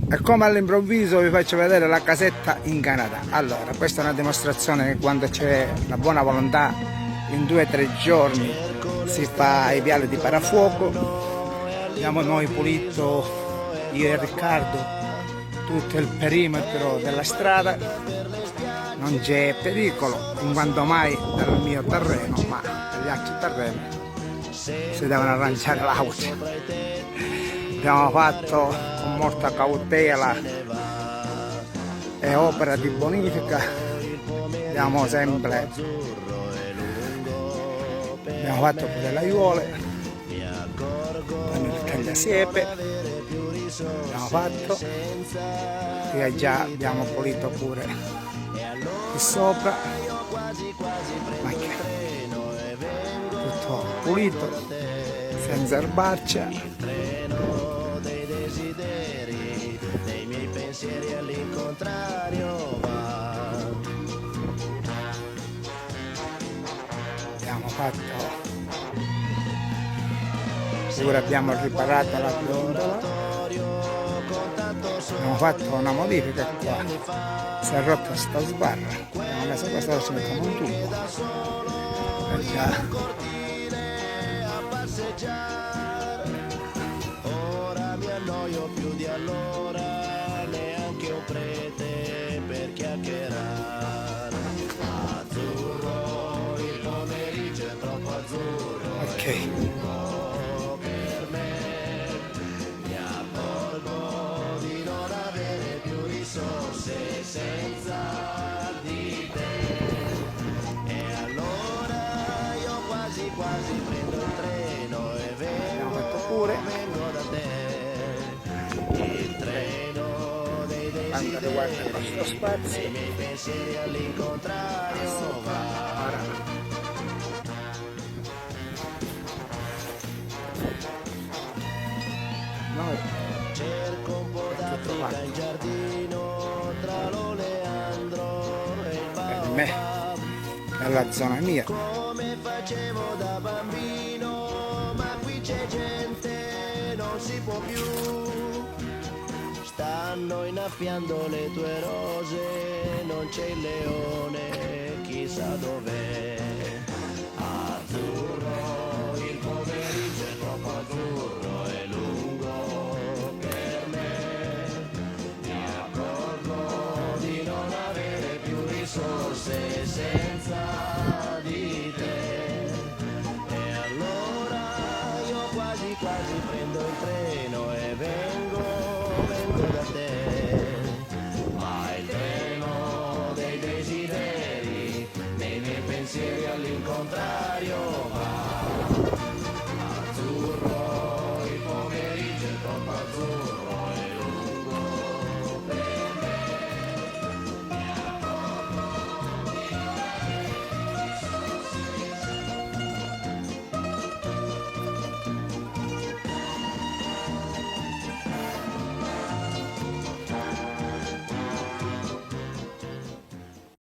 E come all'improvviso vi faccio vedere la casetta in Canada. Allora, questa è una dimostrazione che quando c'è la buona volontà, in 2 o 3 giorni si fa i viali di parafuoco. Abbiamo noi pulito, io e Riccardo, tutto il perimetro della strada. Non c'è pericolo, in quanto mai dal mio terreno, ma dagli altri terreni si devono arrangiare l'auto. Abbiamo fatto con molta cautela e opera di bonifica, abbiamo fatto pure le aiuole, con il tagliasiepe, abbiamo fatto, e già abbiamo pulito pure qui sopra, ma che tutto pulito, senza erbaccia. Nei miei pensieri all'incontrario va. Abbiamo fatto pure, abbiamo riparato la gondola, abbiamo fatto una modifica qua, si è rotta sta sbarra, abbiamo messo questa, ci mettiamo un tubo e già. Ora mi annoio più di allora, neanche un prete per chiacchierare. Azzurro, il pomeriggio è troppo azzurro. Ok. Per me mi accorgo di non avere più risorse senza di te. E allora io quasi quasi prendo il treno e vengo da te. Il treno dei Quanto riguarda il nostro spazio, dei miei pensieri all'incontrario va. noi Cerco un po' d'Africa in giardino tra l'oleandro e il per me, baobab, nella zona mia, come facevo da bambino, ma qui c'è gente, non si può più. Stanno innaffiando le tue rose, non c'è il leone, chissà dov'è. Azzurro, il pomeriggio è troppo azzurro, è lungo per me. Mi accorgo di non avere più risorse senza di te. E allora io quasi quasi prendo il treno e vengo da te. Ma il treno dei desideri, nei miei pensieri all'incontrario va.